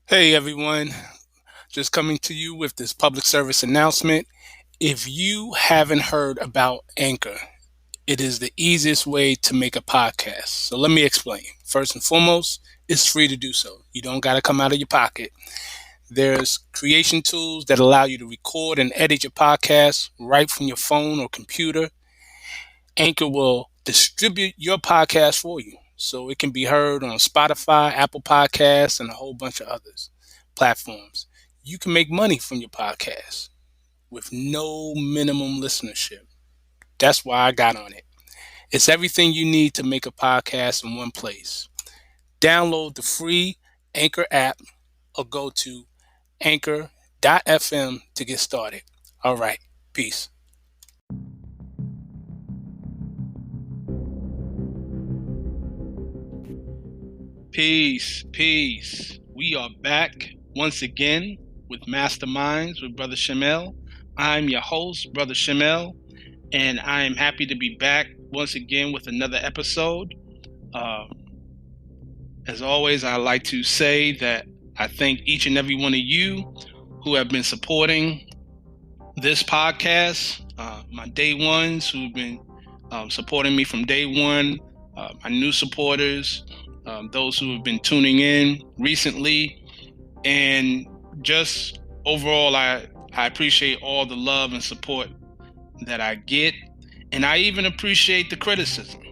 Hey everyone, just coming to you with this public service announcement. If you haven't heard about Anchor, it is the easiest way to make a podcast. So let me explain. First and foremost, it's free to do so. You don't got to come out of your pocket. There's creation tools that allow you to record and edit your podcast right from your phone or computer. Anchor will distribute your podcast for you so it can be heard on Spotify, Apple Podcasts, and a whole bunch of others platforms. You can make money from your podcast with no minimum listenership. That's why I got on it. It's everything you need to make a podcast in one place. Download the free Anchor app or go to anchor.fm to get started. All right, peace. Peace. We are back once again with Masterminds with Brother Shemel. I'm your host, Brother Shemel, and I am happy to be back once again with another episode. As always, I like to say that I thank each and every one of you who have been supporting this podcast, my day ones who've been supporting me from day one, my new supporters, those who have been tuning in recently, and just overall, I appreciate all the love and support that I get, and I even appreciate the criticism.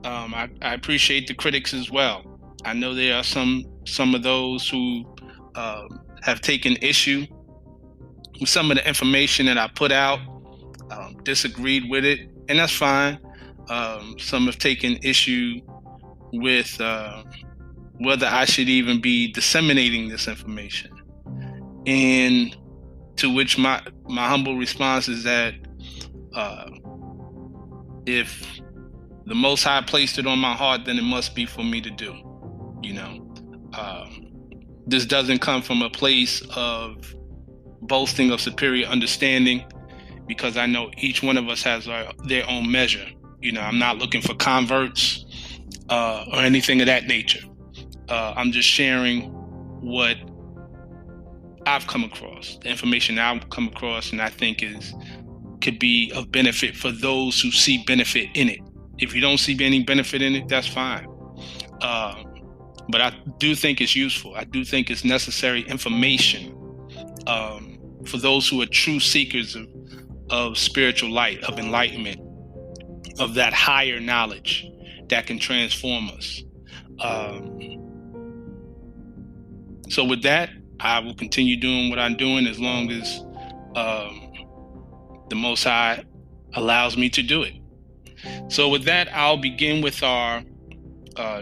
I appreciate the critics as well. I know there are some of those who have taken issue with some of the information that I put out, disagreed with it, and that's fine. Some have taken issue with whether I should even be disseminating this information. And to which my humble response is that if the Most High placed it on my heart, then it must be for me to do. This doesn't come from a place of boasting of superior understanding, because I know each one of us has their own measure. I'm not looking for converts or anything of that nature. I'm just sharing what I've come across, the information I've come across, and I think could be of benefit for those who see benefit in it. If you don't see any benefit in it, that's fine. But I do think it's useful. I do think it's necessary information for those who are true seekers of spiritual light, of enlightenment, of that higher knowledge that can transform us. So with that, I will continue doing what I'm doing as long as the Most High allows me to do it. So with that, I'll begin with our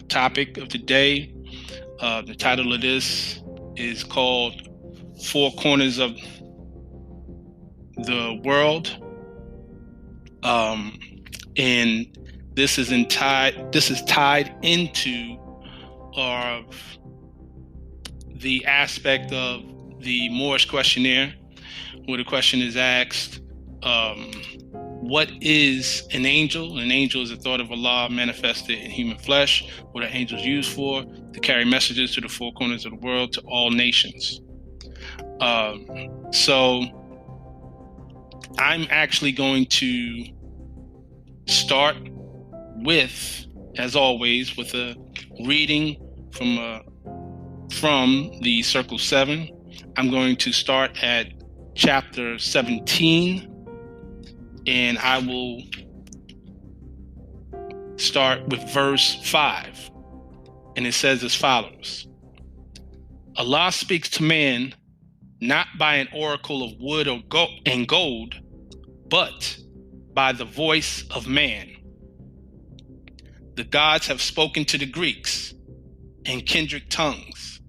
topic of today. The title of this is called Four Corners of the World. And this is tied into the aspect of the Moorish questionnaire, where the question is asked, what is an angel? An angel is a thought of Allah manifested in human flesh. What are angels used for? To carry messages to the four corners of the world, to all nations. So I'm actually going to start with, as always, with a reading from the Circle 7. I'm going to start at Chapter 17, and I will start with verse 5. And it says as follows: Allah speaks to man not by an oracle of wood or gold, but by the voice of man. The gods have spoken to the Greeks in kindred tongues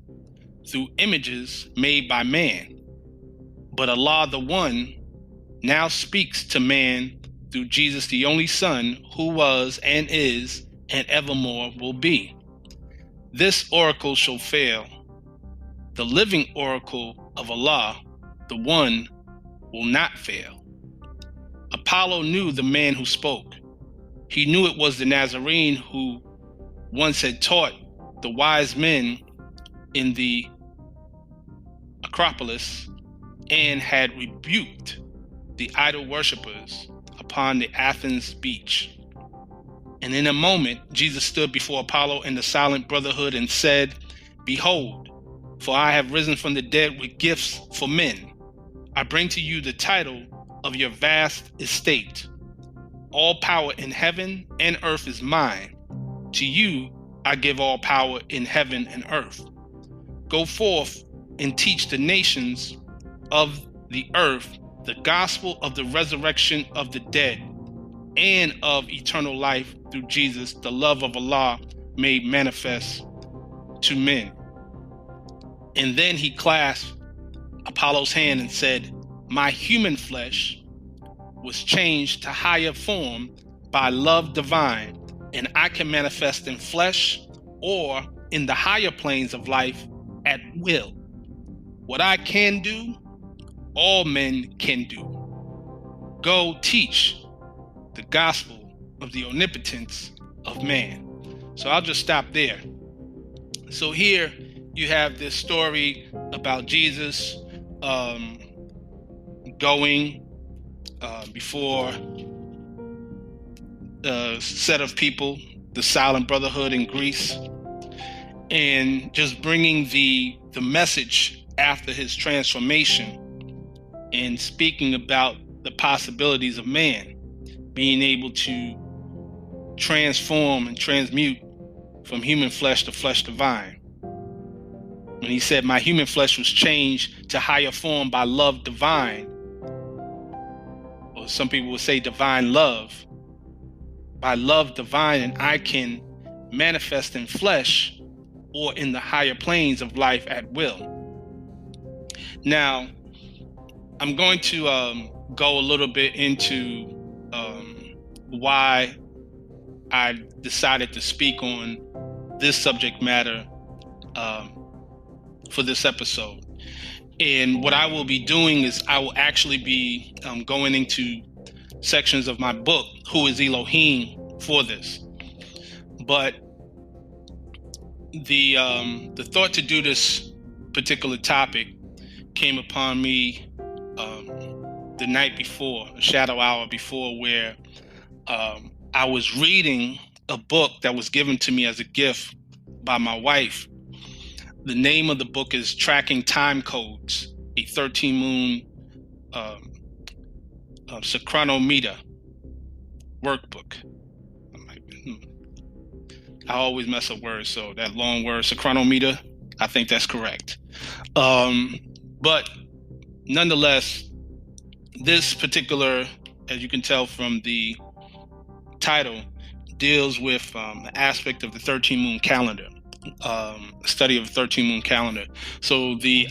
through images made by man. But Allah, the One, now speaks to man through Jesus, the only Son, who was and is and evermore will be. This oracle shall fail. The living oracle of Allah, the One, will not fail. Apollo knew the man who spoke. He knew it was the Nazarene who once had taught the wise men in the Acropolis and had rebuked the idol worshippers upon the Athens beach. And in a moment, Jesus stood before Apollo and the silent brotherhood and said, "Behold, for I have risen from the dead with gifts for men. I bring to you the title of your vast estate. All power in heaven and earth is mine. To you I give all power in heaven and earth. Go forth and teach the nations of the earth the gospel of the resurrection of the dead and of eternal life through Jesus, the love of Allah made manifest to men." And then he clasped Apollo's hand and said, "My human flesh was changed to higher form by love divine, and I can manifest in flesh or in the higher planes of life at will. What I can do, all men can do. Go teach the gospel of the omnipotence of man." So I'll just stop there. So here you have this story about Jesus going before a set of people, the Silent Brotherhood in Greece, and just bringing the message after his transformation and speaking about the possibilities of man being able to transform and transmute from human flesh to flesh divine. When he said, "My human flesh was changed to higher form by love divine," or some people would say divine love, by love divine, and I can manifest in flesh or in the higher planes of life at will. Now, I'm going to go a little bit into why I decided to speak on this subject matter for this episode. And what I will be doing is I will actually be going into sections of my book, Who is Elohim, for this. But the thought to do this particular topic came upon me the night before, a shadow hour before, where I was reading a book that was given to me as a gift by my wife. The name of the book is Tracking Time Codes, a 13-moon synchronometer workbook. I always mess up words, so that long word, synchronometer, I think that's correct. But nonetheless, this particular, as you can tell from the title, deals with an aspect of the 13-moon calendar, study of the 13-moon calendar. So the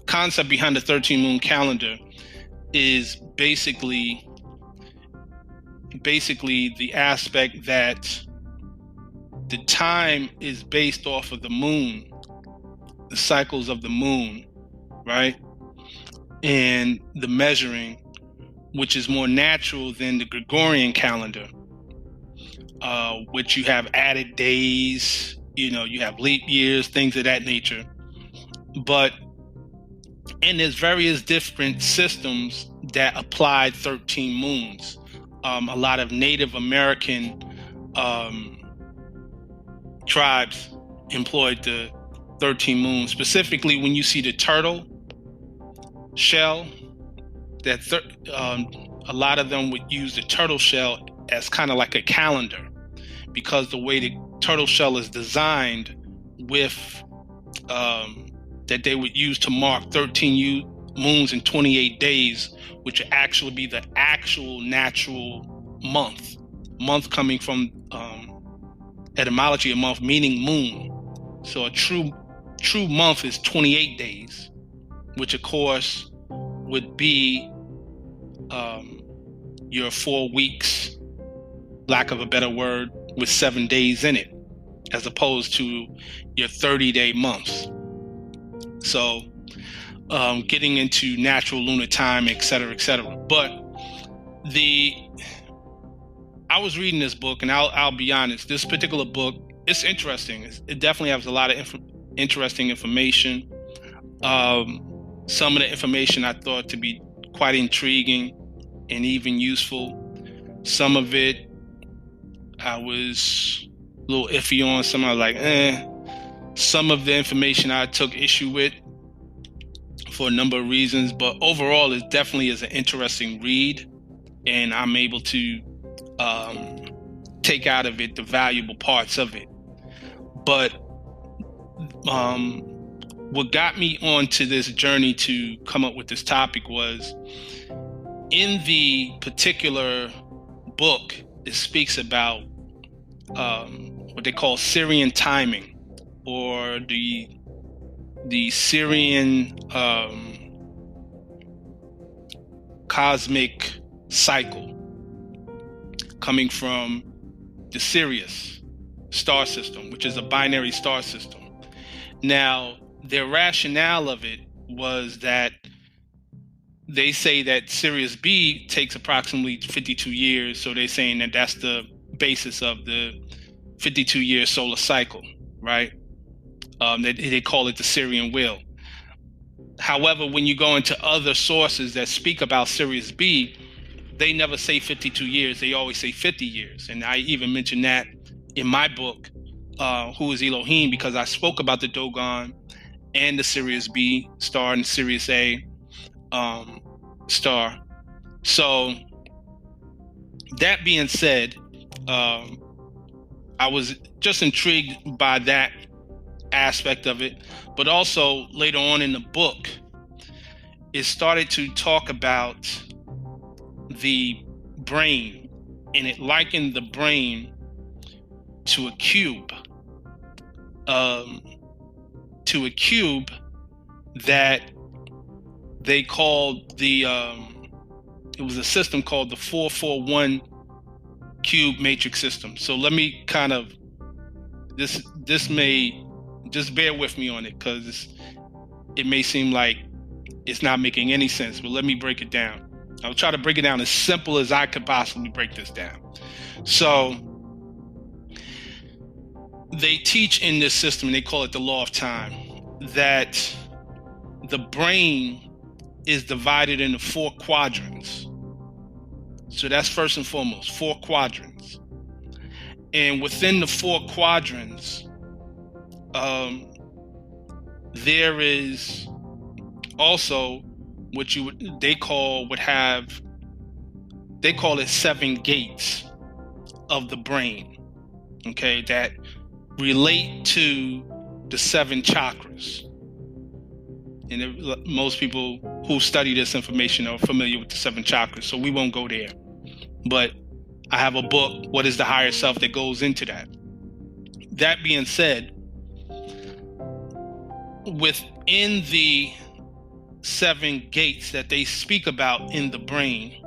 concept behind the 13-moon calendar is basically the aspect that the time is based off of the moon, the cycles of the moon, right? And the measuring, which is more natural than the Gregorian calendar, which you have added days, you have leap years, things of that nature. And there's various different systems that applied 13 moons. A lot of Native American tribes employed the 13 moons. Specifically, when you see the turtle shell, a lot of them would use the turtle shell as kind of like a calendar, because the way the turtle shell is designed with that they would use to mark 13 moons in 28 days, which would actually be the actual natural month coming from etymology of month, meaning moon. So a true month is 28 days, which of course would be your 4 weeks, lack of a better word, with 7 days in it, as opposed to your 30-day months. So getting into natural lunar time, et cetera, et cetera. But I was reading this book, and I'll be honest, this particular book, it's interesting. It definitely has a lot of interesting information. Some of the information I thought to be quite intriguing and even useful. Some of it I was a little iffy on. Some I was like, Some of the information I took issue with for a number of reasons, but overall it definitely is an interesting read, and I'm able to take out of it the valuable parts of it. But what got me onto this journey to come up with this topic was in the particular book, it speaks about what they call Syrian timing, or the Syrian cosmic cycle coming from the Sirius star system, which is a binary star system. Now, their rationale of it was that they say that Sirius B takes approximately 52 years, so they're saying that that's the basis of the 52-year solar cycle, right? They call it the Syrian wheel. However, when you go into other sources that speak about Sirius B, they never say 52 years. They always say 50 years. And I even mentioned that in my book, Who is Elohim, because I spoke about the Dogon and the Sirius B star and Sirius A star. So that being said, I was just intrigued by that aspect of it, but also later on in the book, it started to talk about the brain, and it likened the brain to a cube, that they called it was a system called the 441 cube matrix system. So let me kind of, this may, just bear with me on it, because it may seem like it's not making any sense, but let me break it down. I'll try to break it down as simple as I could possibly break this down. So they teach in this system, and they call it the law of time, that the brain is divided into 4 quadrants. So that's first and foremost, 4 quadrants. And within the 4 quadrants, there is also what they call it 7 gates of the brain, okay, that relate to the 7 chakras. And most people who study this information are familiar with the 7 chakras, so we won't go there. But I have a book, What is the Higher Self, that goes into that. That being said, within the 7 gates that they speak about in the brain,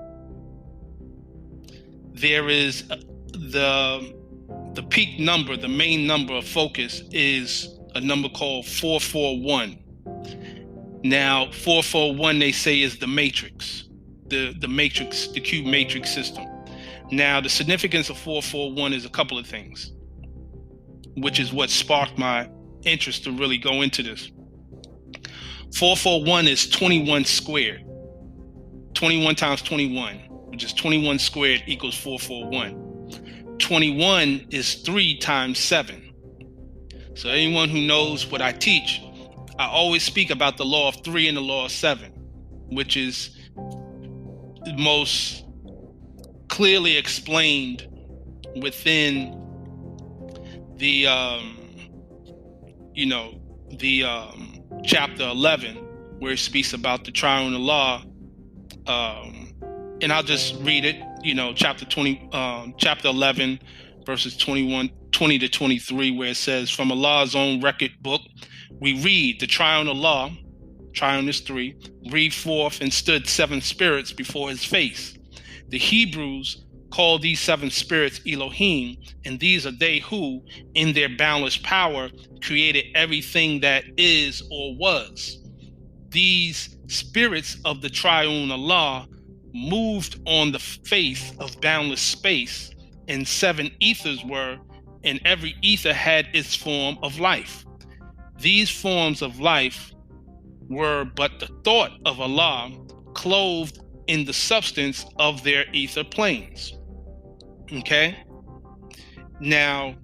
there is the peak number, the main number of focus is a number called 441. Now, 441, they say, is the matrix, the matrix, the cube matrix system. Now, the significance of 441 is a couple of things, which is what sparked my interest to really go into this. 441 is 21 squared. 21 times 21, which is 21 squared equals 441. 21 is 3 times 7. So anyone who knows what I teach, I always speak about the law of 3 and the law of 7, which is most clearly explained within the chapter 11, where it speaks about the triune law. And I'll just read it, chapter 11, verses 20 to 23, where it says, from Allah's own record book, we read the triune law, triune is 3, breathed forth and stood 7 spirits before his face. The Hebrews call these 7 spirits Elohim, and these are they who, in their boundless power, created everything that is or was. These spirits of the triune Allah moved on the face of boundless space, and 7 ethers were, and every ether had its form of life. These forms of life were but the thought of Allah clothed in the substance of their ether planes. Okay? Now,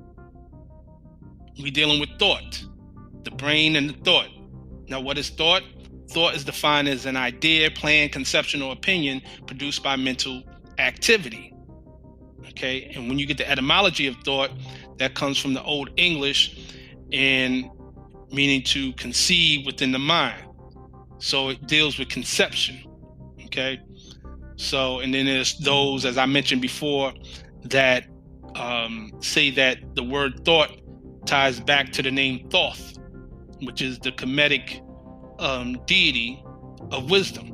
we're dealing with thought, the brain and the thought. Now, what is thought? Thought is defined as an idea, plan, conception, or opinion produced by mental activity. Okay? And when you get the etymology of thought, that comes from the Old English and meaning to conceive within the mind. So it deals with conception. Okay? So, and then there's those, as I mentioned before, that say that the word thought ties back to the name Thoth, which is the Kemetic deity of wisdom.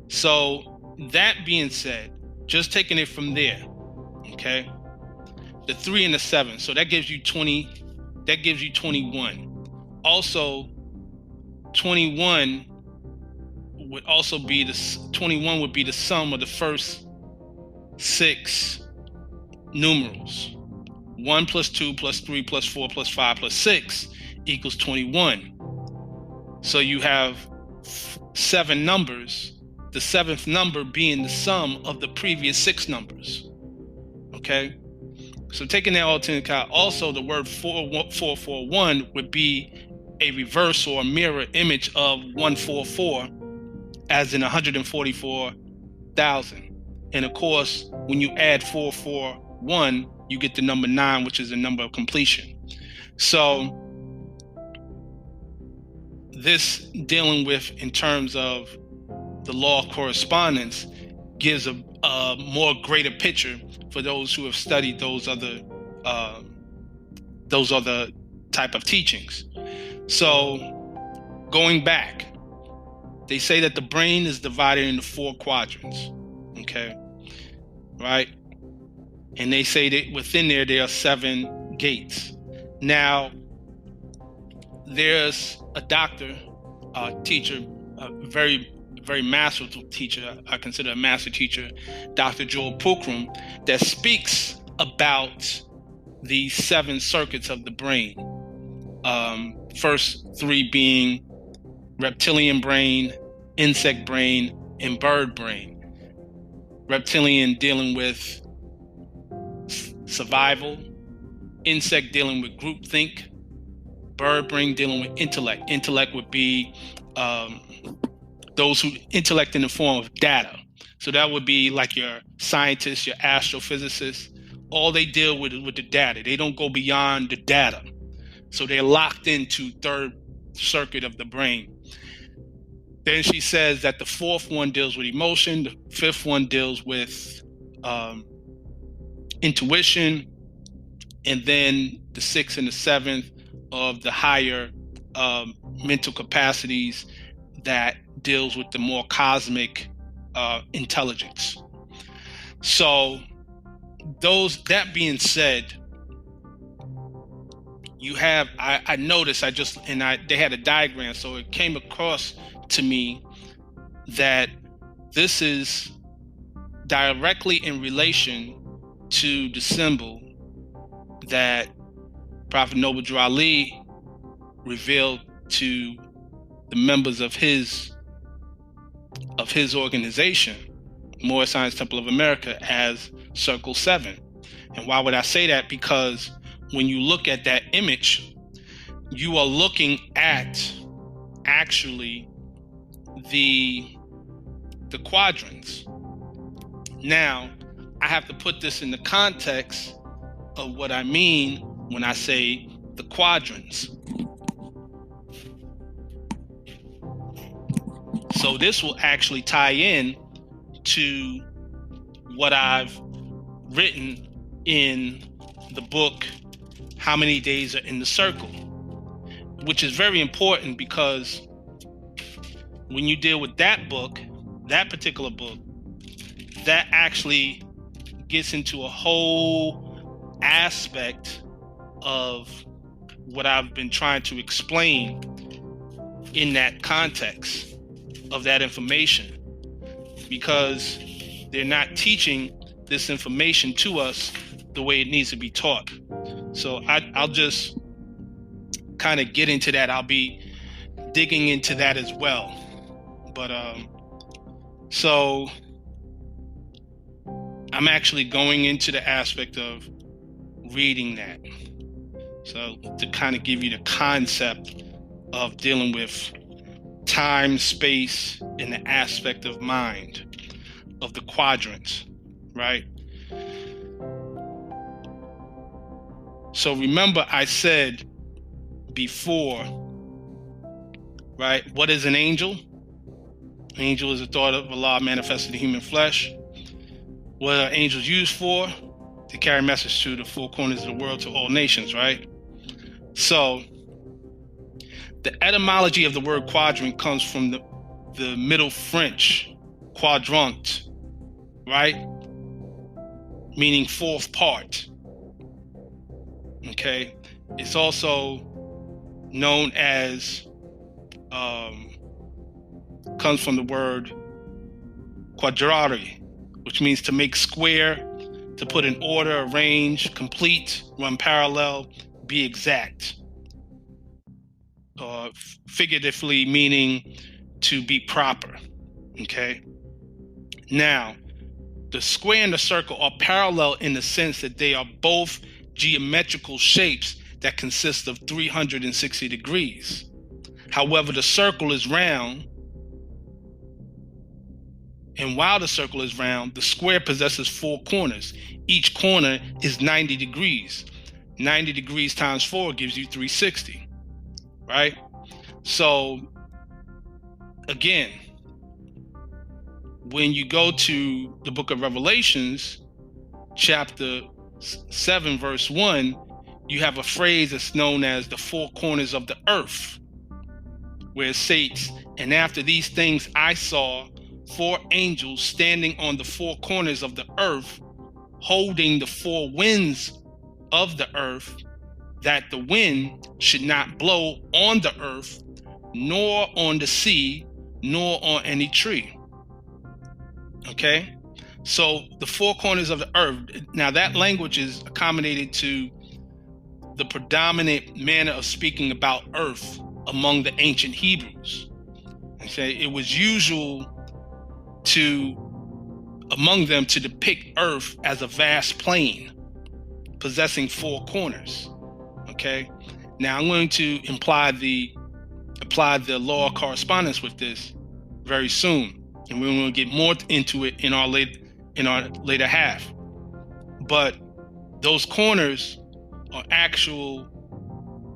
So that being said, just taking it from there, okay, the 3 and the 7, so that gives you 20, that gives you 21. Also, 21 would also be the 21 would be the sum of the first 6 numerals. 1 plus 2 plus 3 plus 4 plus 5 plus 6 equals 21. So you have 7 numbers, the 7th number being the sum of the previous 6 numbers. Okay? So taking that all into account, also the word 441 would be a reverse or a mirror image of 144, as in 144,000. And of course, when you add 441, you get the number 9, which is the number of completion. So this dealing with in terms of the law of correspondence gives a more greater picture for those who have studied those other type of teachings. So going back, they say that the brain is divided into 4 quadrants. Okay, right? And they say that within there are 7 gates. Now, there's a doctor, teacher, a very, very masterful teacher, I consider a master teacher, Dr. Joel Pulcrum, that speaks about the 7 circuits of the brain. First 3 being reptilian brain, insect brain, and bird brain. Reptilian dealing with survival, insect dealing with groupthink, bird brain dealing with intellect. Intellect would be those who intellect in the form of data. So that would be like your scientists, your astrophysicists. All they deal with is with the data. They don't go beyond the data. So they're locked into 3rd circuit of the brain. Then she says that the 4th one deals with emotion, the 5th one deals with intuition, and then the 6th and the 7th of the higher mental capacities that deals with the more cosmic intelligence. So that being said, you have, I noticed, they had a diagram, so it came across to me that this is directly in relation to the symbol that Prophet Noble Ali revealed to the members of his organization, Moor Science Temple of America, as Circle 7. And why would I say that? Because when you look at that image, you are looking at actually the quadrants. Now, I have to put this in the context of what I mean when I say the quadrants. So this will actually tie in to what I've written in the book, How Many Days Are in the Circle, which is very important because when you deal with that book, that particular book, that actually gets into a whole aspect of what I've been trying to explain in that context of that information, because they're not teaching this information to us the way it needs to be taught. So I'll just kind of get into that. I'll be digging into that as well. But so I'm actually going into the aspect of reading that. So to kind of give you the concept of dealing with time, space, and the aspect of mind, of the quadrants, right? So remember I said before, right, what is an angel? Angel is a thought of Allah manifested in human flesh. What are angels used for? To carry a message to the four corners of the world, to all nations, right? So the etymology of the word quadrant comes from the Middle French quadrant, right? Meaning fourth part. Okay. It's also known as, comes from the word quadrare, which means to make square, to put in order, arrange, complete, run parallel, be exact. Figuratively meaning to be proper. Okay. Now, the square and the circle are parallel in the sense that they are both geometrical shapes that consist of 360 degrees. However, the circle is round, and while the circle is round, the square possesses four corners. Each corner is 90 degrees. 90 degrees times 4 gives you 360, right? So, again, when you go to the book of Revelations, chapter 7, verse 1, you have a phrase that's known as the four corners of the earth, where it states, and after these things I saw 4 angels standing on the four corners of the earth, holding the 4 winds of the earth, that the wind should not blow on the earth, nor on the sea, nor on any tree. Okay? So the 4 corners of the earth, now that language is accommodated to the predominant manner of speaking about earth among the ancient Hebrews. Okay? It was usual among them to depict earth as a vast plain possessing 4 corners. Okay, now I'm going to apply the law of correspondence with this very soon, and we're going to get more into it in our later half. But those corners are actual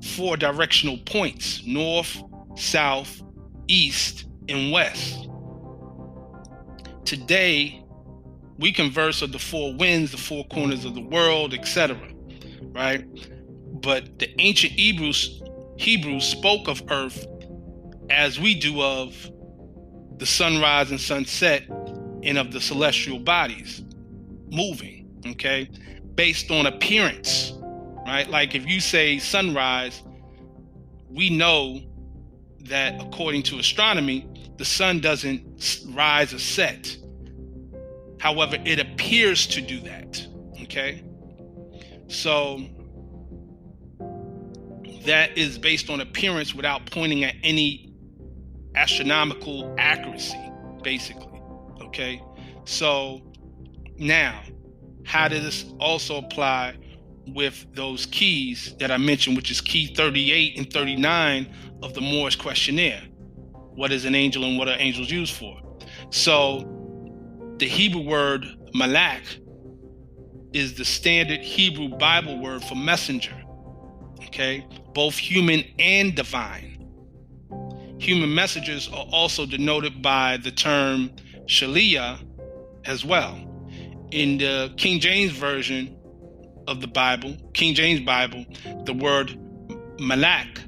4 directional points: north, south, east, and west. Today, we converse of the 4 winds, the 4 corners of the world, etc. Right? But the ancient Hebrews spoke of earth as we do of the sunrise and sunset and of the celestial bodies moving, okay, based on appearance, right? Like if you say sunrise, we know that according to astronomy, the sun doesn't rise or set. However, it appears to do that, okay? So that is based on appearance without pointing at any astronomical accuracy, basically, okay? So now, how does this also apply with those keys that I mentioned, which is key 38 and 39 of the Moor's questionnaire? What is an angel and what are angels used for? So the Hebrew word malak is the standard Hebrew Bible word for messenger, okay? Both human and divine. Human messengers are also denoted by the term Shaliah as well. In the King James version of the Bible, King James Bible, the word malak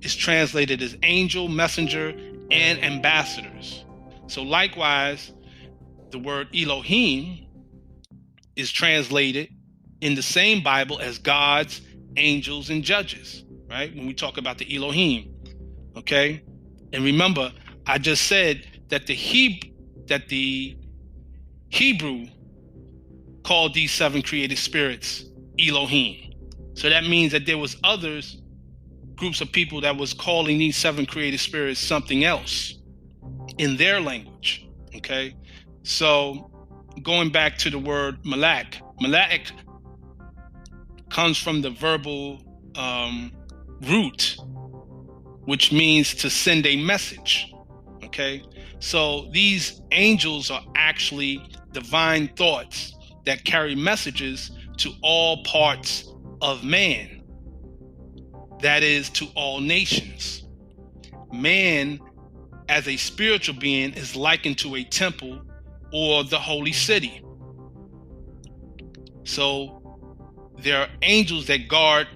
is translated as angel, messenger, and ambassadors. So likewise, the word Elohim is translated in the same Bible as gods, angels, and judges, right? When we talk about the Elohim, okay? And remember, I just said that the Hebrew called these 7 created spirits Elohim. So that means that there was others groups of people that was calling these 7 created spirits something else in their language. Okay, so going back to the word malak, malak comes from the verbal root, which means to send a message. Okay, so these angels are actually divine thoughts that carry messages to all parts of man, that is, to all nations. Man, as a spiritual being, is likened to a temple or the holy city. So there are angels that guard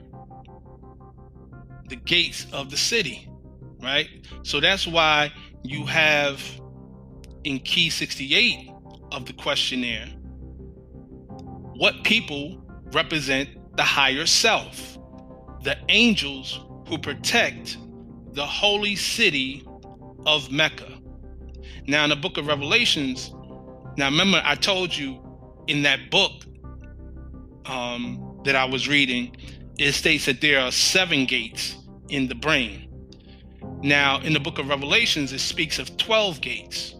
the gates of the city, right? So that's why you have in key 68 of the questionnaire, what people represent the higher self? The angels who protect the holy city of Mecca. Now, in the book of Revelations, now remember I told you in that book that I was reading, it states that there are 7 gates in the brain. Now, in the book of Revelations, it speaks of 12 gates.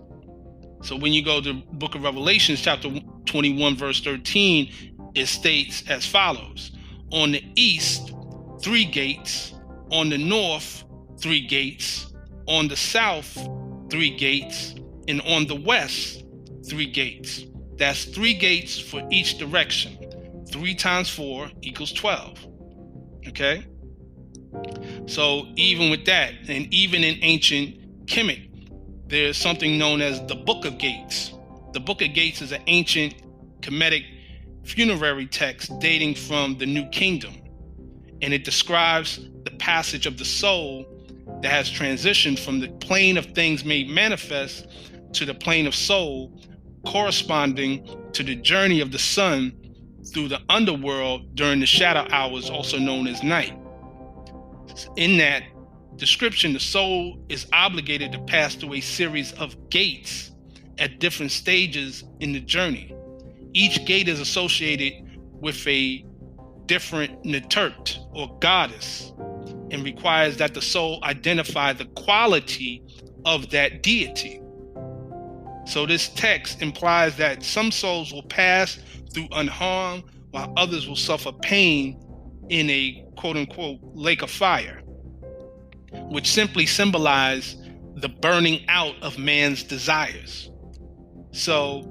So when you go to the book of Revelations, chapter 21, verse 13, it states as follows: on the east, 3 gates; on the north, 3 gates; on the south, 3 gates; and on the west, 3 gates. That's 3 gates for each direction. 3 times 4 equals 12. Okay? So even with that, and even in ancient Kemet, there's something known as the Book of Gates. The Book of Gates is an ancient Kemetic funerary text dating from the New Kingdom, and it describes the passage of the soul that has transitioned from the plane of things made manifest to the plane of soul, corresponding to the journey of the sun through the underworld during the shadow hours, also known as night. In that description, the soul is obligated to pass through a series of gates at different stages in the journey. Each gate is associated with a different Netert or goddess, and requires that the soul identify the quality of that deity. So this text implies that some souls will pass through unharmed, while others will suffer pain in a quote-unquote lake of fire, which simply symbolize the burning out of man's desires. So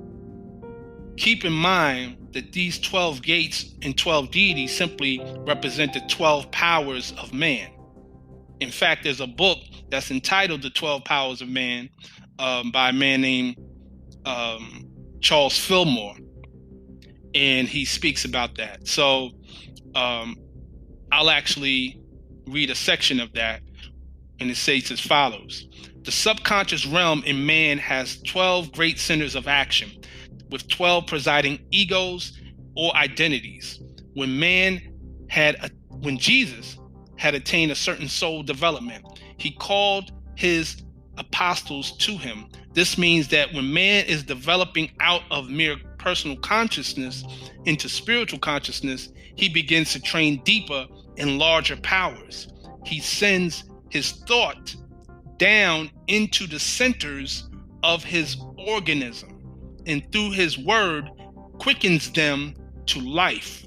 keep in mind that these 12 gates and 12 deities simply represent the 12 powers of man. In fact, there's a book that's entitled The 12 Powers of Man by a man named Charles Fillmore, and he speaks about that. So I'll actually read a section of that, and it says as follows: the subconscious realm in man has 12 great centers of action, with 12 presiding egos or identities. When Jesus had attained a certain soul development, he called his apostles to him. This means that when man is developing out of mere personal consciousness into spiritual consciousness, he begins to train deeper and larger powers. He sends his thought down into the centers of his organism, and through his word quickens them to life.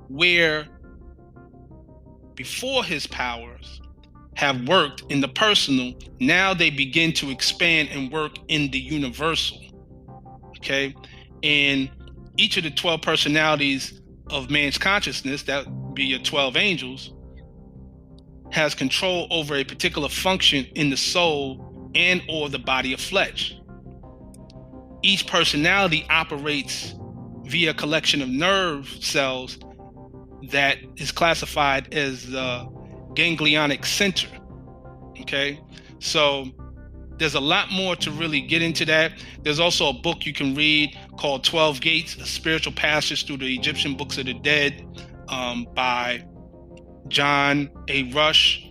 Where before his powers have worked in the personal, now they begin to expand and work in the universal. Okay? And each of the 12 personalities of man's consciousness, that would be your 12 angels, has control over a particular function in the soul and or the body of flesh. Each personality operates via a collection of nerve cells that is classified as the ganglionic center. Okay, so there's a lot more to really get into that. There's also a book you can read called 12 Gates, a spiritual passage through the Egyptian books of the dead, by John A. Rush,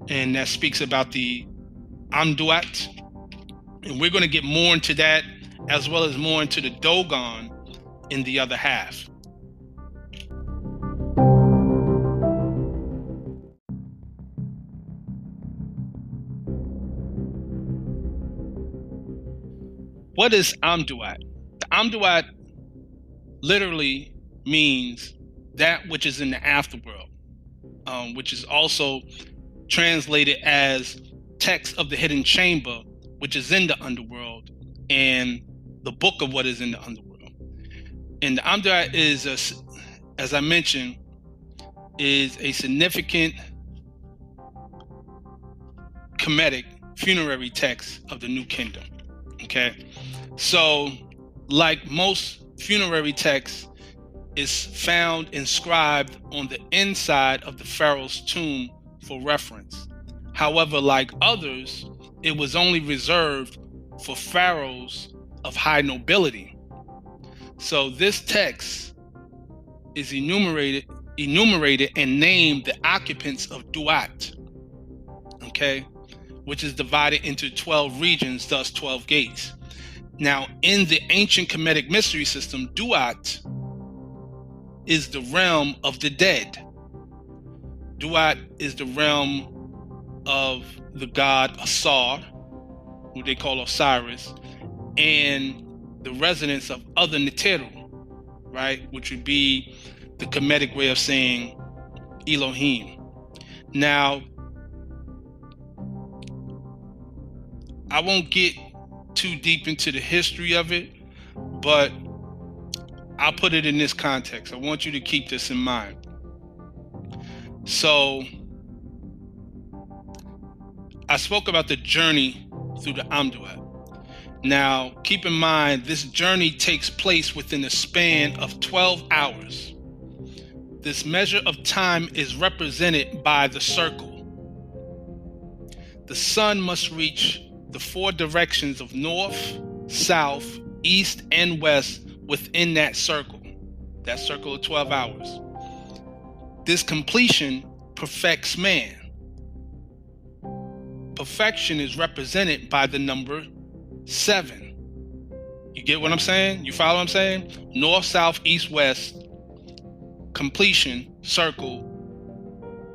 and that speaks about the Amduat. And we're going to get more into that, as well as more into the Dogon in the other half. What is Amduat? The Amduat literally means that which is in the afterworld, which is also translated as text of the hidden chamber, which is in the underworld, and the book of what is in the underworld. And the Amduat is, as I mentioned, is a significant Kemetic funerary text of the New Kingdom. Okay, so like most funerary texts, is found inscribed on the inside of the pharaoh's tomb for reference. However, like others, it was only reserved for pharaohs of high nobility. So this text is enumerated and named the occupants of Duat, okay, which is divided into 12 regions, thus 12 gates. Now, in the ancient Kemetic mystery system, Duat is the realm of the dead. Duat is the realm of the god Asar, who they call Osiris, and the residence of other Neteru, right, which would be the Kemetic way of saying Elohim. Now, I won't get too deep into the history of it, but I'll put it in this context. I want you to keep this in mind. So, I spoke about the journey through the Amduat. Now, keep in mind, this journey takes place within a span of 12 hours. This measure of time is represented by the circle. The sun must reach the 4 directions of north, south, east, and west within that circle of 12 hours. This completion perfects man. Perfection is represented by the number 7. You get what I'm saying? You follow what I'm saying? North, south, east, west, completion, circle,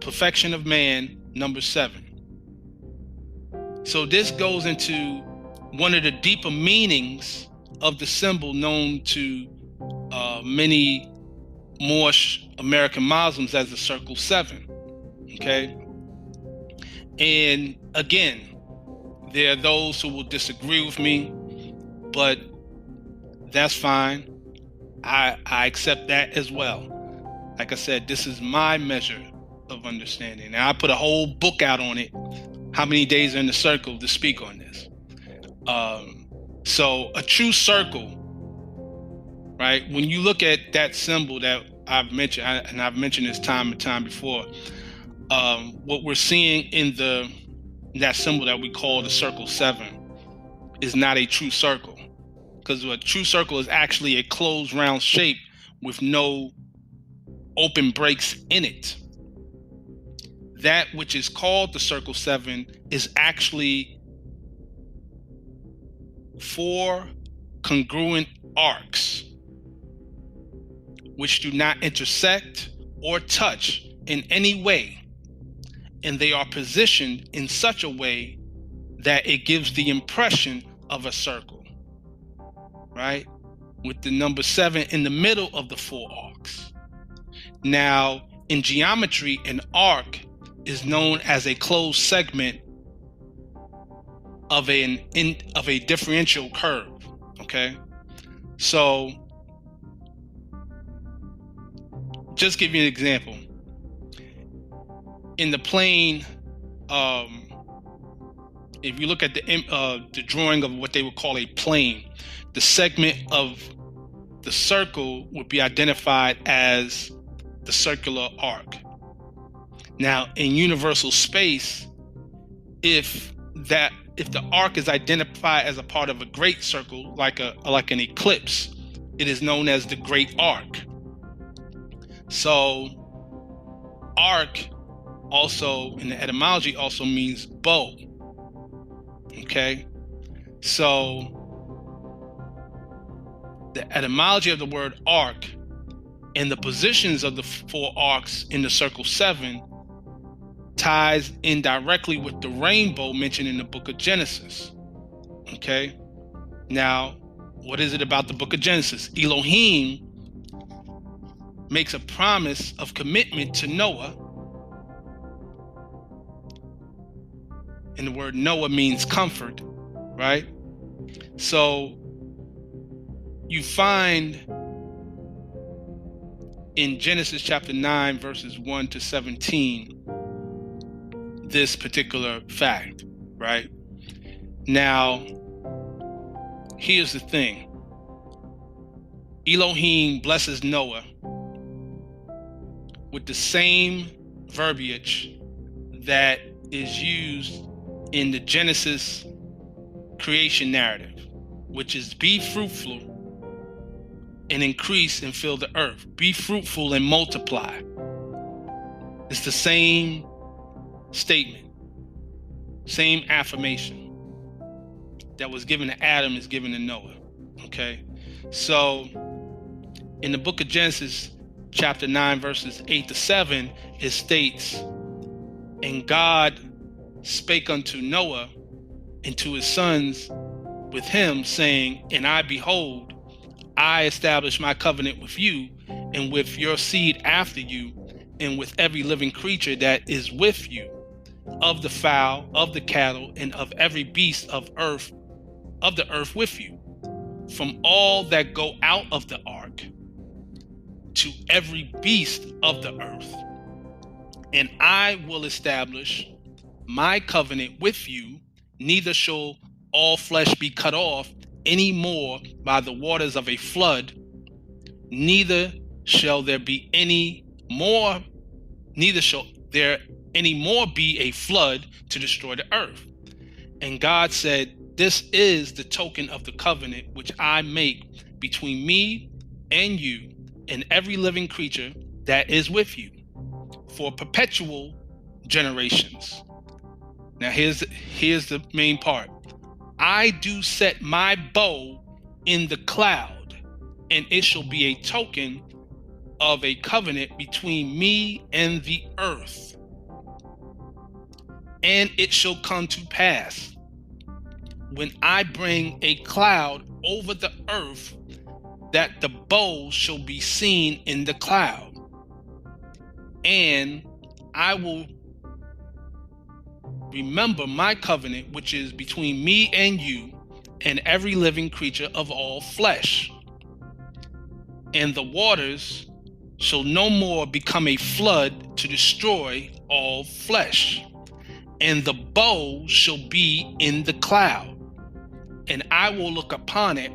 perfection of man, number 7. So this goes into one of the deeper meanings of the symbol known to many Moor American Muslims as the circle 7. Okay? And again, there are those who will disagree with me, but that's fine. I accept that as well. Like I said, this is my measure of understanding. Now, I put a whole book out on it, how many days are in the circle, to speak on this. So a true circle, right? When you look at that symbol that I've mentioned, and I've mentioned this time and time before, what we're seeing in that symbol that we call the circle 7 is not a true circle, because a true circle is actually a closed round shape with no open breaks in it. That which is called the circle 7 is actually 4 congruent arcs which do not intersect or touch in any way, and they are positioned in such a way that it gives the impression of a circle, right? With the number 7 in the middle of the 4 arcs. Now, in geometry, an arc is known as a closed segment of a differential curve. Okay, so just give you an example. In the plane, if you look at the drawing of what they would call a plane, the segment of the circle would be identified as the circular arc. Now, in universal space, if the arc is identified as a part of a great circle, like an eclipse, it is known as the great arc. So, arc also in the etymology also means bow. Okay, so the etymology of the word arc and the positions of the 4 arcs in the circle 7 ties in directly with the rainbow mentioned in the book of Genesis. Okay, Now, what is it about the book of Genesis? Elohim makes a promise of commitment to Noah. And the word Noah means comfort, right? So you find in Genesis chapter 9, verses 1 to 17, this particular fact, right? Now, here's the thing. Elohim blesses Noah with the same verbiage that is used in the Genesis creation narrative, which is be fruitful and increase and fill the earth. Be fruitful and multiply. It's the same statement, same affirmation that was given to Adam is given to Noah. Okay, so in the book of Genesis, chapter 9, verses 8 to 7, it states, and God spake unto Noah and to his sons with him, saying, and I behold, I establish my covenant with you and with your seed after you, and with every living creature that is with you, of the fowl, of the cattle, and of every beast of the earth with you, from all that go out of the ark to every beast of the earth. And I will establish my covenant with you, neither shall all flesh be cut off any more by the waters of a flood, neither shall there any more be a flood to destroy the earth. And God said, this is the token of the covenant which I make between me and you and every living creature that is with you for perpetual generations. Now here's the main part. I do set my bow in the cloud, and it shall be a token of a covenant between me and the earth. And it shall come to pass, when I bring a cloud over the earth, that the bow shall be seen in the cloud. And I will remember my covenant, which is between me and you and every living creature of all flesh. And the waters shall no more become a flood to destroy all flesh. And the bow shall be in the cloud. And I will look upon it,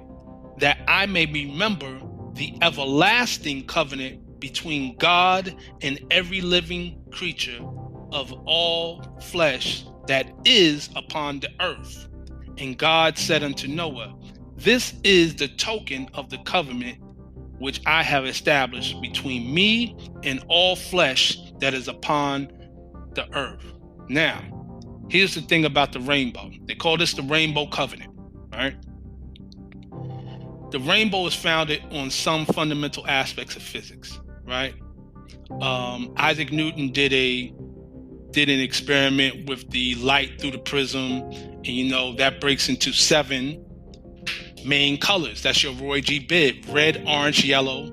that I may remember the everlasting covenant between God and every living creature of all flesh that is upon the earth. And God said unto Noah, this is the token of the covenant which I have established between me and all flesh that is upon the earth. Now, here's the thing about the rainbow. They call this the rainbow covenant, right? The rainbow is founded on some fundamental aspects of physics, right? Isaac Newton did an experiment with the light through the prism, and that breaks into 7 main colors. That's your Roy G. Biv: red, orange, yellow,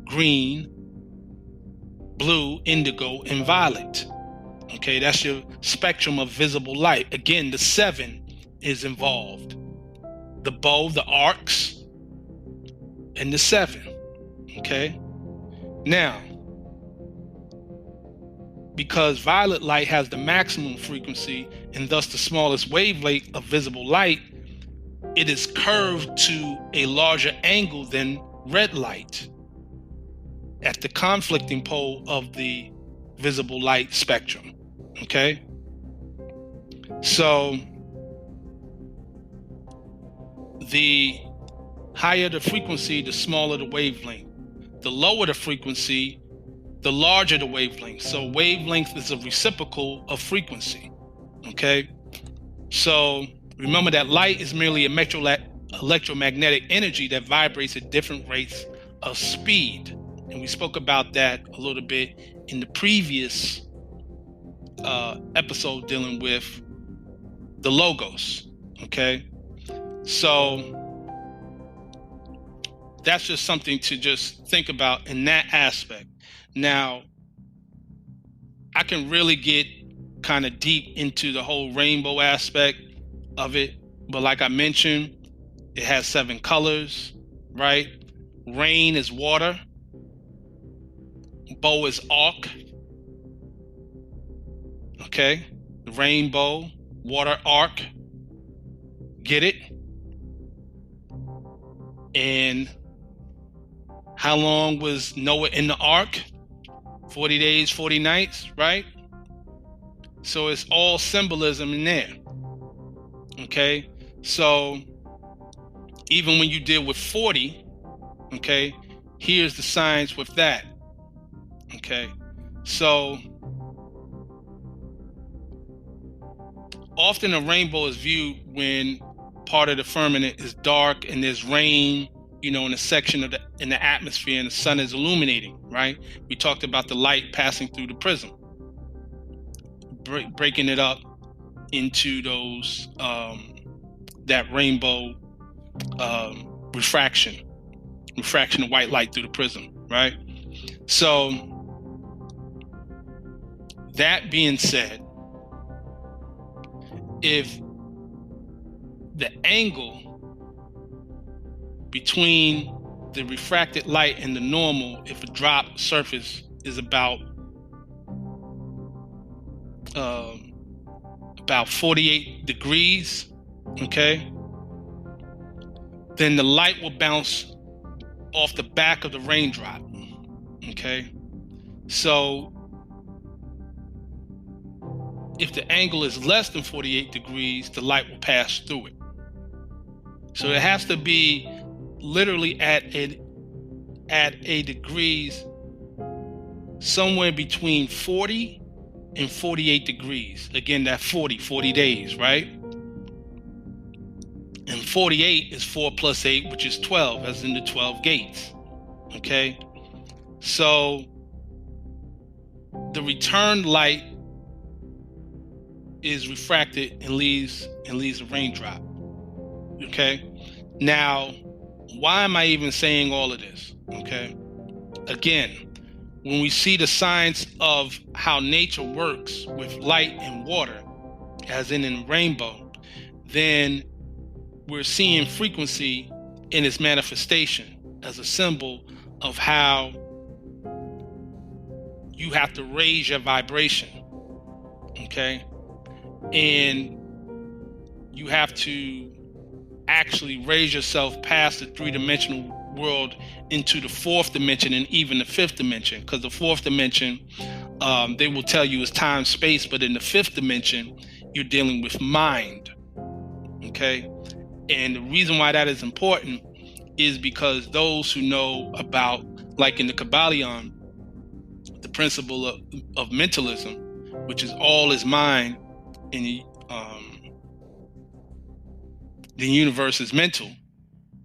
green, blue, indigo, and violet. Okay, that's your spectrum of visible light. Again, the 7 is involved: the bow, the arcs, and the 7. Okay, now, because violet light has the maximum frequency and thus the smallest wavelength of visible light, it is curved to a larger angle than red light at the conflicting pole of the visible light spectrum. Okay, so the higher the frequency, the smaller the wavelength. The lower the frequency, the larger the wavelength. So wavelength is a reciprocal of frequency. Okay, so remember that light is merely a electromagnetic energy that vibrates at different rates of speed, and we spoke about that a little bit in the previous episode dealing with the logos. Okay, So that's just something to just think about in that aspect. Now, I can really get kind of deep into the whole rainbow aspect of it, but like I mentioned, it has 7 colors, right? Rain is water, bow is arc, okay? Rainbow, water, arc, get it? And how long was Noah in the ark? 40 days, 40 nights, right? So it's all symbolism in there. Okay? So even when you deal with 40, okay, here's the science with that. Okay? So often a rainbow is viewed when part of the firmament is dark and there's rain, in a section of in the atmosphere, and the sun is illuminating, right? We talked about the light passing through the prism, breaking it up into those that rainbow refraction of white light through the prism, right? So that being said, if the angle between the refracted light and the normal, if a drop surface is about 48 degrees, okay, then the light will bounce off the back of the raindrop, okay? So if the angle is less than 48 degrees, the light will pass through it. So it has to be literally at a degrees somewhere between 40 and 48 degrees. Again, that 40 days, right? And 48 is 4 plus 8, which is 12, as in the 12 gates. Okay? So the return light is refracted and leaves a raindrop. Okay? Now, why am I even saying all of this? Okay? Again, when we see the science of how nature works with light and water, as in rainbow, then we're seeing frequency in its manifestation as a symbol of how you have to raise your vibration. Okay? And you have to actually raise yourself past the 3-dimensional world into the 4th dimension and even the 5th dimension, because the 4th dimension, they will tell you is time, space, but in the 5th dimension, you're dealing with mind. Okay? And the reason why that is important is because those who know about, like in the Kabbalion, the principle of mentalism, which is all is mind, and the universe is mental,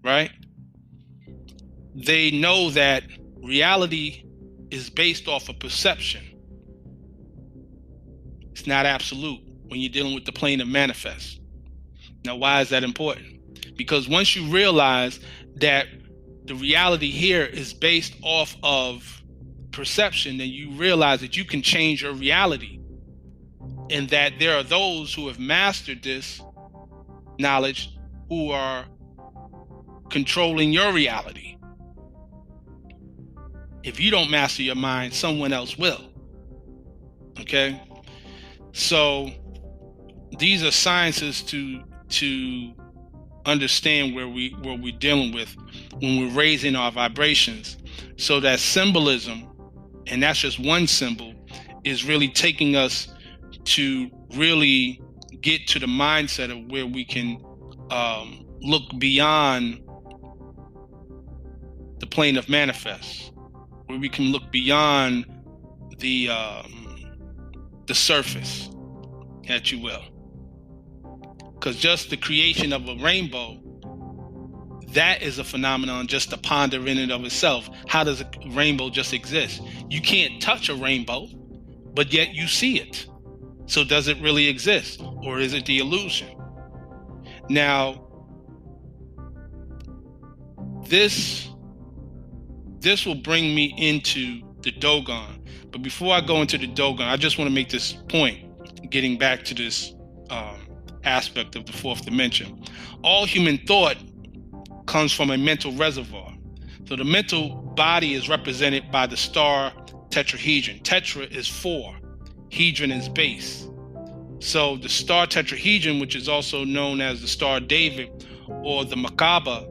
right? They know that reality is based off of perception. It's not absolute when you're dealing with the plane of manifest. Now, why is that important? Because once you realize that the reality here is based off of perception, then you realize that you can change your reality, and that there are those who have mastered this knowledge who are controlling your reality. If you don't master your mind, someone else will. Okay? So these are sciences to understand where we're dealing with when we're raising our vibrations. So that symbolism, and that's just one symbol, is really taking us to really get to the mindset of where we can look beyond the plane of manifest, where we can look beyond the surface, if you will. Because just the creation of a rainbow, that is a phenomenon just to ponder in and of itself. How does a rainbow just exist? You can't touch a rainbow, but yet you see it. So does it really exist, or is it the illusion? Now, this will bring me into the Dogon. But before I go into the Dogon, I just want to make this point, getting back to this aspect of the fourth dimension. All human thought comes from a mental reservoir. So the mental body is represented by the star tetrahedron. Tetra is 4, hedron is base. So the star tetrahedron, which is also known as the Star of David or the Merkaba,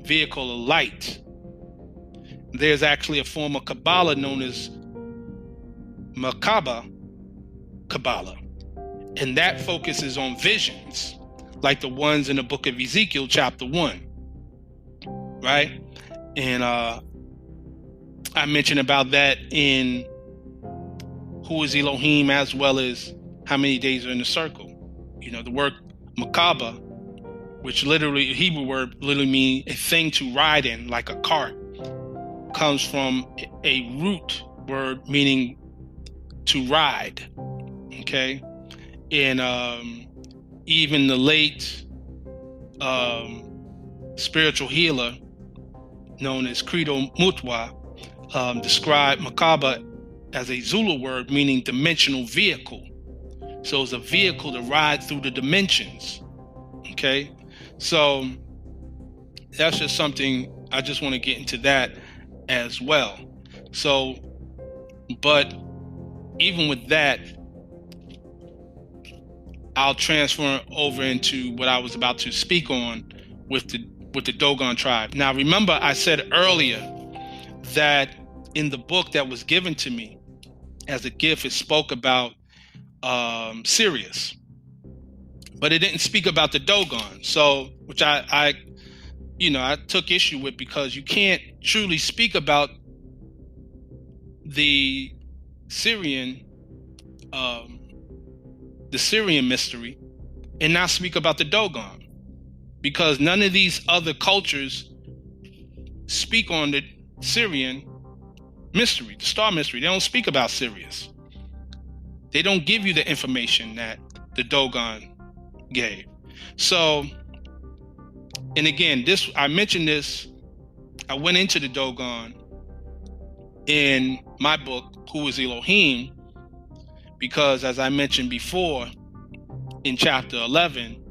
vehicle of light. There's actually a form of Kabbalah known as Merkaba Kabbalah, and that focuses on visions like the ones in the book of Ezekiel chapter 1, right? And I mentioned about that in Who is Elohim, as well as How Many Days Are in the Circle. You know, the word Merkaba, which literally, Hebrew word literally means a thing to ride in, like a cart, comes from a root word meaning to ride. Okay, and even the late spiritual healer known as Credo Mutwa described Merkaba as a Zulu word meaning dimensional vehicle. So it's a vehicle to ride through the dimensions. Okay, so that's just something I just want to get into that as well. So, but even with that, I'll transfer over into what I was about to speak on with the Dogon tribe. Now, remember, I said earlier that in the book that was given to me as a gift, it spoke about Sirius, but it didn't speak about the Dogon. So, which I took issue with, because you can't truly speak about the Syrian mystery and not speak about the Dogon, because none of these other cultures speak on the Syrian mystery, the star mystery. They don't speak about Sirius. They don't give you the information that the Dogon gave. So, and again, I mentioned this, I went into the Dogon in my book, Who is Elohim, because as I mentioned before, in chapter 11,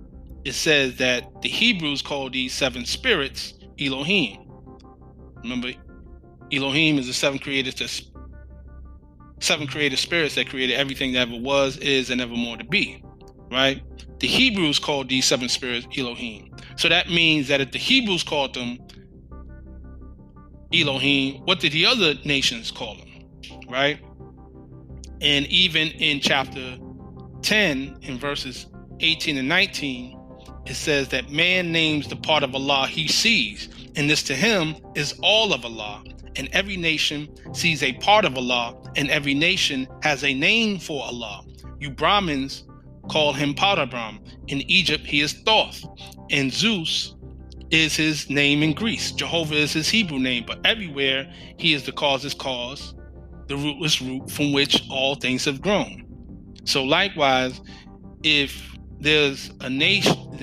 it says that the Hebrews called these 7 spirits Elohim. Remember, Elohim is the 7 created spirits that created everything that ever was, is, and ever more to be, right? The Hebrews called these 7 spirits Elohim. So that means that if the Hebrews called them Elohim, what did the other nations call them, right? And even in chapter 10, in verses 18 and 19, it says that man names the part of Allah he sees, and this to him is all of Allah. And every nation sees a part of Allah, and every nation has a name for Allah. You Brahmins call him Parabrahm. In Egypt, he is Thoth. And Zeus is his name in Greece. Jehovah is his Hebrew name. But everywhere, he is the causeless cause, the rootless root from which all things have grown. So likewise, if there's a nation,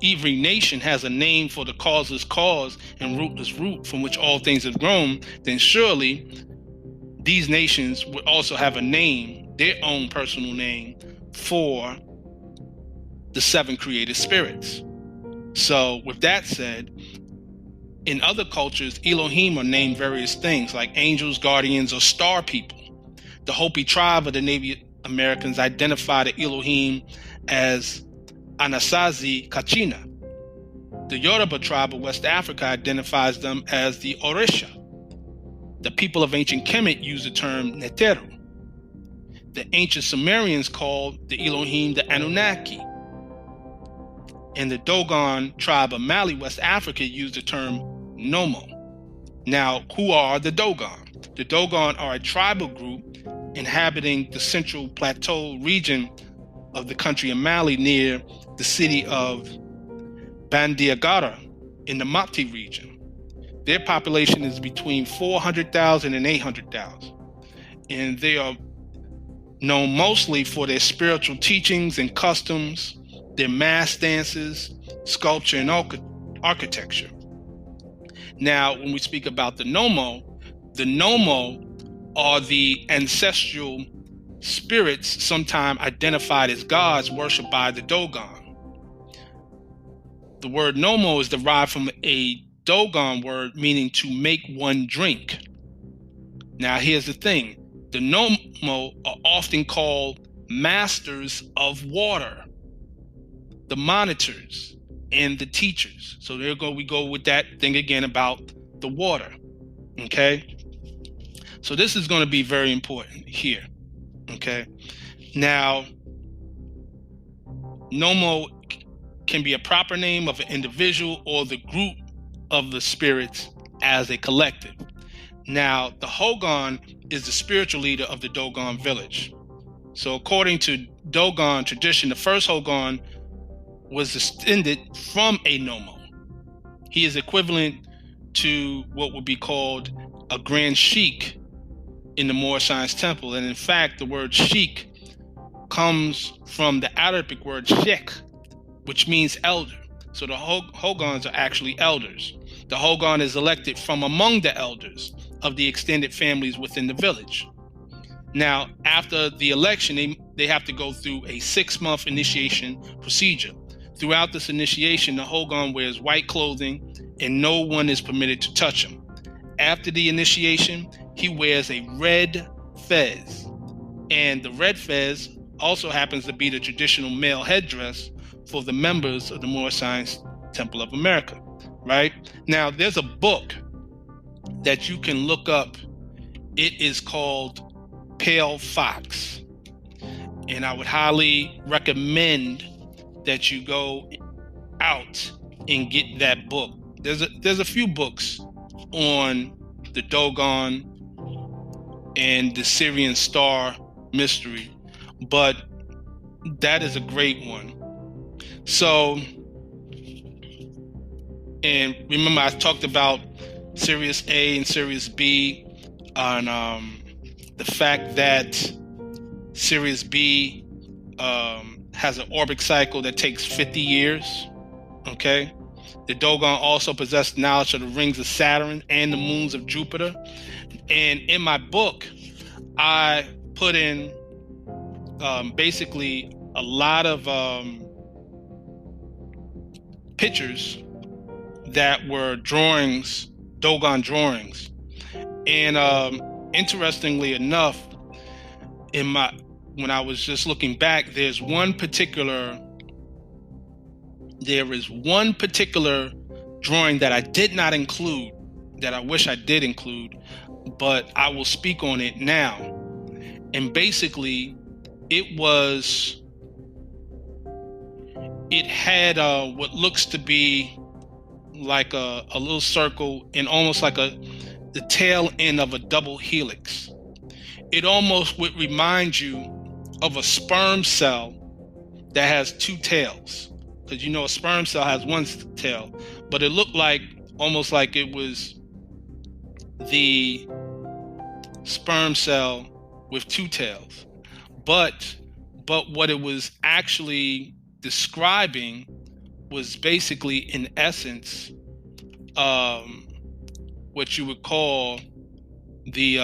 every nation has a name for the causeless cause and rootless root from which all things have grown, then surely these nations would also have a name, their own personal name, for the 7 created spirits. So with that said, in other cultures, Elohim are named various things like angels, guardians, or star people. The Hopi tribe of the Native Americans identify the Elohim as Anasazi Kachina. The Yoruba tribe of West Africa identifies them as the Orisha. The people of ancient Kemet use the term Neteru. The ancient Sumerians called the Elohim the Anunnaki. And the Dogon tribe of Mali, West Africa, used the term Nommo. Now, who are the Dogon? The Dogon are a tribal group inhabiting the central plateau region of the country of Mali near the city of Bandiagara in the Mopti region. Their population is between 400,000 and 800,000. And they are known mostly for their spiritual teachings and customs, their mass dances, sculpture, and architecture. Now, when we speak about the Nommo are the ancestral spirits, sometimes identified as gods, worshipped by the Dogon. The word Nommo is derived from a Dogon word meaning to make one drink. Now, here's the thing. The Nommo are often called masters of water, the monitors, and the teachers. So we go with that thing again about the water. Okay? So this is going to be very important here. Okay? Now, Nommo can be a proper name of an individual or the group of the spirits as a collective. Now, the Hogon is the spiritual leader of the Dogon village. So according to Dogon tradition, the first Hogon was descended from a Nommo. He is equivalent to what would be called a grand sheik in the Moor Science Temple. And in fact, the word sheik comes from the Arabic word sheikh, which means elder. So the Hogons are actually elders. The Hogon is elected from among the elders of the extended families within the village. Now, after the election, they have to go through a 6-month initiation procedure. Throughout this initiation, the Hogon wears white clothing and no one is permitted to touch him. After the initiation, he wears a red fez. And the red fez also happens to be the traditional male headdress for the members of the Moor Science Temple of America, right? Now, there's a book that you can look up. It is called Pale Fox. And I would highly recommend that you go out and get that book. There's a few books on the Dogon and the Syrian Star mystery, but that is a great one. So, and remember I talked about Sirius A and Sirius B on the fact that Sirius B has an orbit cycle that takes 50 years. Okay. The Dogon also possess knowledge of the rings of Saturn and the moons of Jupiter. And in my book, I put in basically a lot of pictures that were drawings, Dogon drawings. And interestingly enough, when I was just looking back, there is one particular drawing that I did not include, that I wish I did include, but I will speak on it now. And basically, it had what looks to be like a little circle and almost like the tail end of a double helix. It almost would remind you of a sperm cell that has two tails, because a sperm cell has one tail, but it looked almost like it was the sperm cell with two tails. But what it was actually describing was basically, in essence, what you would call the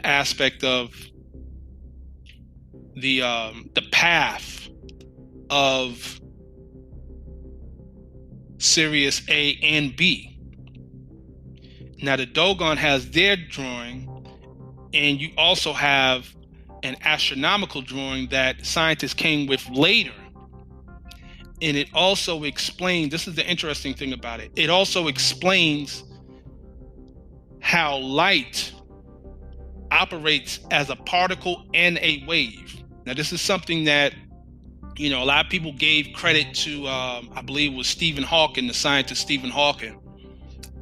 aspect of the path of Sirius A and B. Now, the Dogon has their drawing, and you also have an astronomical drawing that scientists came with later. And it also explains, this is the interesting thing about it, it also explains how light operates as a particle and a wave. Now, this is something that, a lot of people gave credit to, I believe it was Stephen Hawking, the scientist Stephen Hawking,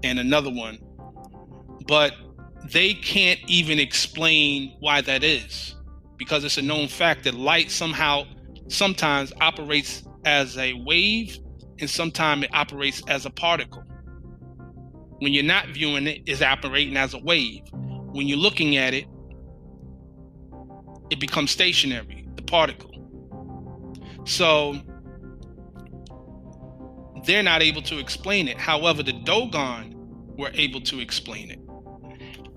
and another one. But they can't even explain why that is, because it's a known fact that light sometimes operates as a wave and sometimes it operates as a particle. When you're not viewing it, it's operating as a wave. When you're looking at it, it becomes stationary, the particle. So they're not able to explain it. However, the Dogon were able to explain it.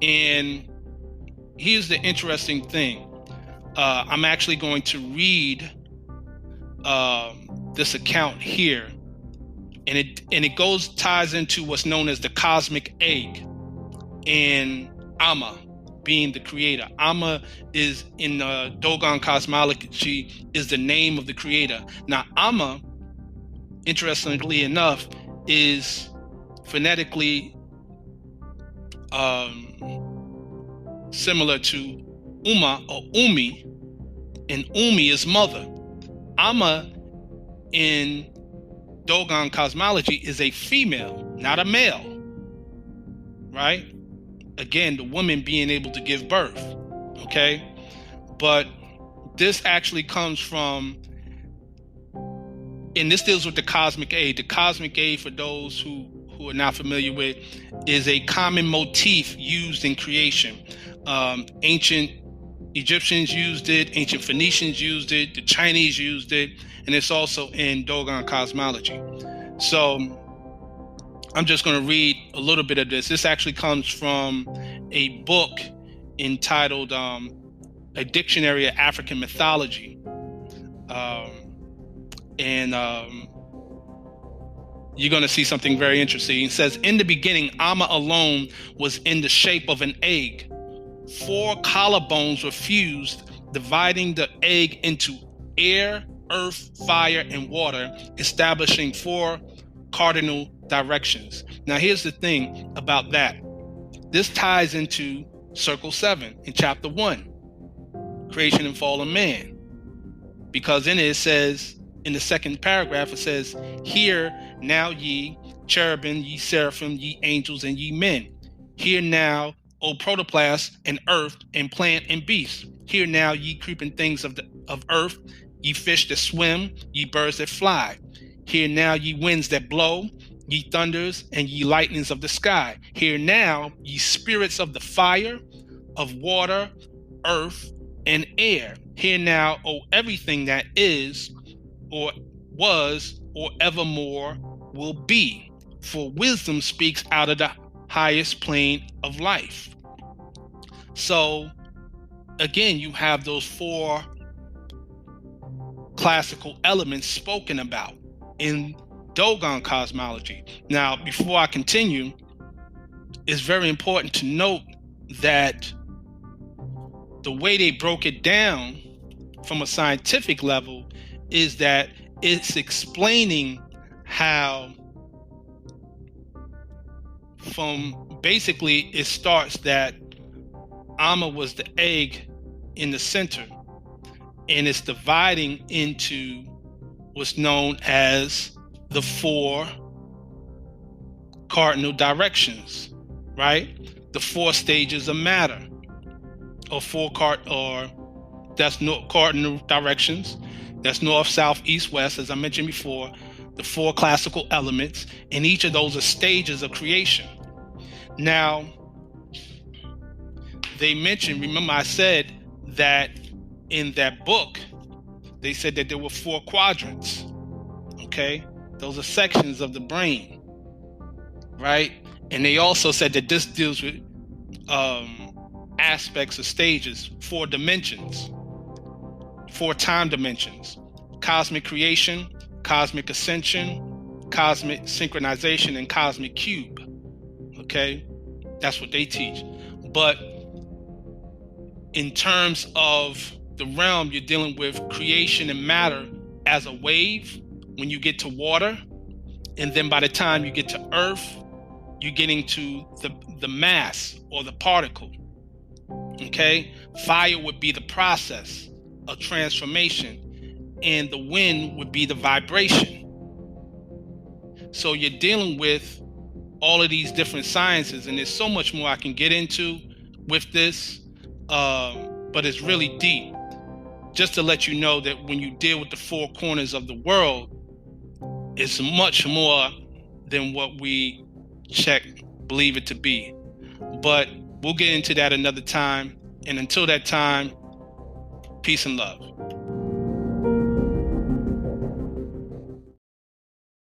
And here's the interesting thing. I'm actually going to read this account here, and it ties into what's known as the cosmic egg, and Amma being the creator. Amma is in the Dogon cosmology is the name of the creator. Now, Amma, interestingly enough, is phonetically similar to Uma or Umi, and Umi is mother. Amma in Dogon cosmology is a female, not a male, right? Again, the woman being able to give birth, okay? But this actually comes from, and this deals with the cosmic age. The cosmic age, for those who are not familiar with, is a common motif used in creation. Ancient Egyptians used it, ancient Phoenicians used it, the Chinese used it, and it's also in Dogon cosmology. So I'm just going to read a little bit of this. This actually comes from a book entitled A Dictionary of African Mythology. You're going to see something very interesting. It says, in the beginning, Amma alone was in the shape of an egg. 4 collarbones were fused, dividing the egg into air, earth, fire, and water, establishing 4 cardinal directions. Now, here's the thing about that. This ties into Circle 7 in Chapter 1, Creation and Fall of Man. Because in it says, in the second paragraph, it says, hear now ye cherubim, ye seraphim, ye angels, and ye men. Hear now, O protoplast, and earth, and plant, and beast. Hear now, ye creeping things of earth, ye fish that swim, ye birds that fly. Hear now, ye winds that blow, ye thunders, and ye lightnings of the sky. Hear now, ye spirits of the fire, of water, earth, and air. Hear now, O everything that is, or was, or evermore will be. For wisdom speaks out of the highest plane of life. So again, you have those 4 classical elements spoken about in Dogon cosmology. Now, before I continue, it's very important to note that the way they broke it down from a scientific level is that it's explaining how, from basically, it starts that Amma was the egg in the center, and it's dividing into what's known as the 4 cardinal directions, right? The 4 stages of matter, or that's cardinal directions. That's north, south, east, west, as I mentioned before, the 4 classical elements, and each of those are stages of creation. Now, they mentioned, remember I said that in that book, they said that there were 4 quadrants, okay? Those are sections of the brain, right? And they also said that this deals with aspects of stages, 4 dimensions, 4 time dimensions: cosmic creation, cosmic ascension, cosmic synchronization, and cosmic cube. Okay, that's what they teach. But in terms of the realm, you're dealing with creation and matter as a wave when you get to water, and then by the time you get to earth, you're getting to the mass or the particle. Okay, fire would be the process of transformation, and the wind would be the vibration. So you're dealing with all of these different sciences, and there's so much more I can get into with this, but it's really deep. Just to let you know that when you deal with the 4 corners of the world, it's much more than what we believe it to be. But we'll get into that another time. And until that time, peace and love.